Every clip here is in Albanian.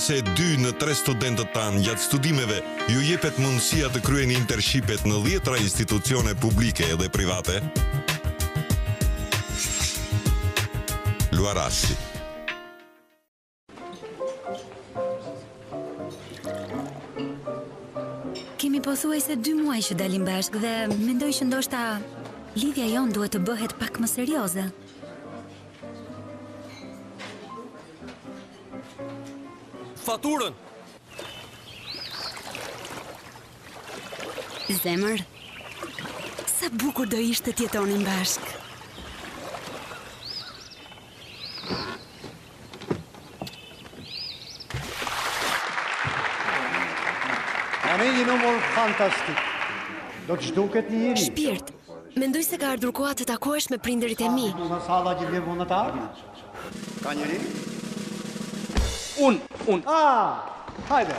se 2 në 3 studentët tanë gjatë studimeve ju jepet mundësia të kryeni internshipet në 10 institucione publike edhe private? Luarasi. Kemi pothuajse 2 muaj që dalim bashkë dhe mendoj që ndoshta lidhja jonë duhet të bëhet pak më serioze. Faturën! Zemër, sa bukur do ishte të jetonin bashkë. Një numër fantastik. Do të zhduket një njeri. Shpirt, mendoj se ka ardhur koha të takohesh me prindërit e mi. Në sala që vjen vullnetar? Ka njëri? Unë. Hajde.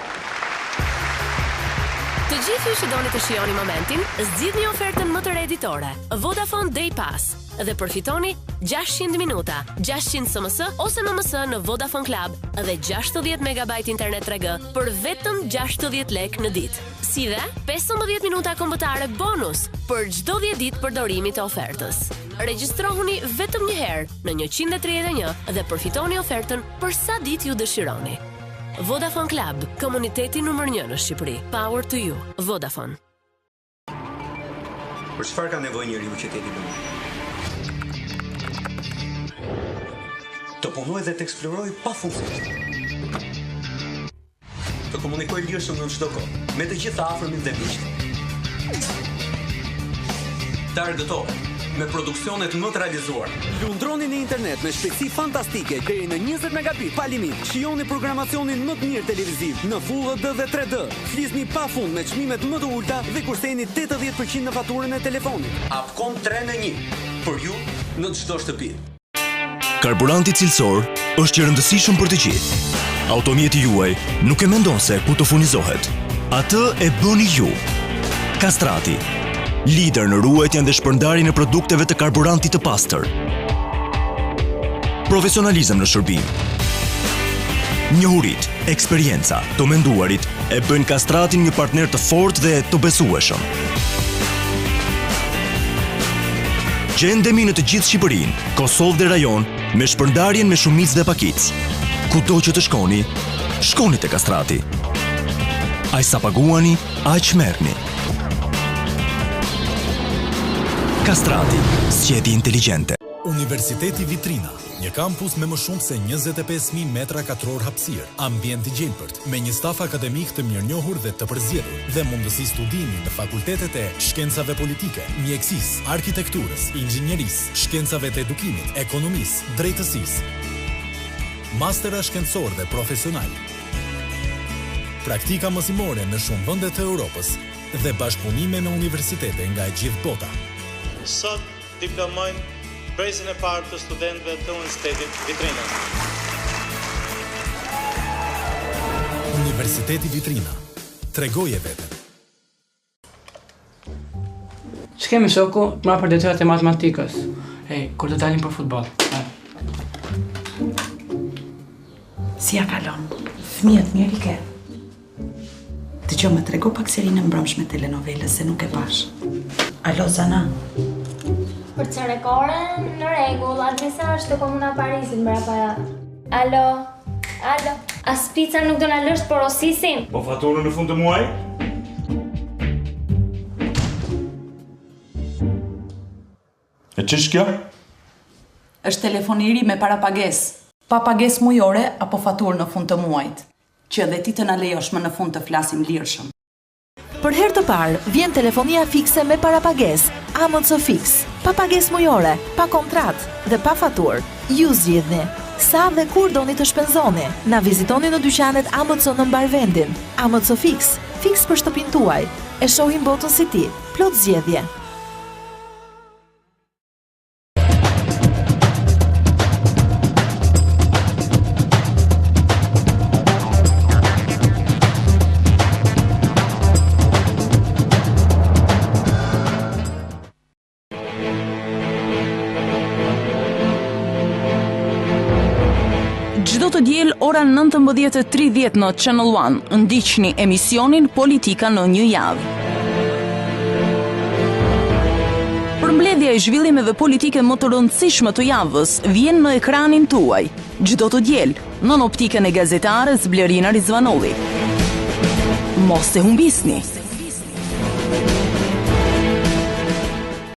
Të gjithë ju që doni të shijoni momentin, zgjidhni ofertën më të re editore, Vodafone Day Pass, dhe përfitoni 600 minuta, 600 SMS ose MMS në Vodafone Club dhe 60 MB internet 3G për vetëm 60 lek në ditë. Si dhe 15 minuta kombëtare bonus për çdo 10 ditë përdorimi të ofertës. Regjistrohuni vetëm një herë në 131 dhe përfitoni ofertën për sa ditë ju dëshironi. Vodafone Club, komuniteti numër 1 në Shqipëri. Power to you. Vodafone. Për çfarë ka nevojë njeriu që të jetë i lumtur? Të punoj dhe të eksploroj pafundësisht. Të komunikoj lirshëm në çdo kohë, me të gjithë të afërmit dhe miqtë. Të argëtohet me produksionet më të realizuar. Lundroni në internet me shpejtësi fantastike deri në 20 megabit pa limit. Shijoni programacionin më të mirë televiziv në Full HD dhe 3D. Flisni pafund me çmimet më të ulta dhe kurseni 80% në faturën e telefonit. Upcom 3 në 1 për ju në çdo shtëpi. Karburanti cilësor është i rëndësishëm për të gjithë. Automjeti juaj nuk e mendon se ku të furnizohet. Atë e bëni ju. Castrati, lider në ruajtjen dhe shpërndarjen e produkteve të karburantit të pastër. Profesionalizëm në shërbim. Njohurit, eksperienca, të menduarit e bëjnë Castratin një partner të fortë dhe të besueshëm. Gjendemi në të gjithë Shqipërinë, Kosovë dhe rajon, me shpërndarjen me shumicë dhe pakicë. Kudo që të shkoni, shkoni te Castrati. Aq sa paguani, aq merrni. Castrati, zgjedhje inteligjente. Universiteti Vitrina, një kampus me më shumë se 25.000 metra katror hapësirë, ambient i gjelbërt, me një staf akademik të mirënjohur dhe të përzgjedhur, dhe mundësi studimi në fakultetet e shkencave politike, mjekësisë, arkitekturës, inxhinierisë, shkencave të edukimit, ekonomisë, drejtësisë. Mastera shkencor dhe profesional. Praktika mësimore në shumë vende të Europës dhe bashkëpunime me universitete nga e gjithë bota. Sot diplomojmë presin e parë të studentëve të Universitetit Vitrina. Universiteti Vitrina. Tregoje veten. Ç'kemi shoku, ma për detyrat e matematikës. Kur të dalim për futboll. Si ja kalon? Fëmijët mirë i ke? Dëgjoj, më trego pak serinë mbrëmshme telenovelës se nuk e pash. Alo, Zana? Për çarekore, në rregull, adresa është të Komuna Parisit mbrapa. Alo? As pica nuk do na lësh por osisin? Po faturën në fund të muaj? E ç'është kjo? Është telefon i ri me parapagesë. Pa pagesë mujore apo faturë në fund të muajit, që edhe ti të na lejosh më në fund të flasim lirshëm. Për herë të parë, vjen telefonia fikse me parapagesë, AMC Fix. Pa pagesë mujore, pa kontratë dhe pa faturë. Ju zgjidhni. Sa dhe kur doni të shpenzoni? Na vizitoni në dyqanet AMC në mbar vendin. AMC Fix, fix për shtëpinë tuaj. E shohim botën si ti. Plot zgjedhje. Çdo Çdo të diel ora 19:30 në Channel One, ndiqni emisionin Politika në një javë. Përmbledhja e zhvillimeve politike më të rëndësishme të javës vjen në ekranin tuaj, çdo të diel, në optikën e gazetares Blerina Rizvanolli. Mos e humbisni.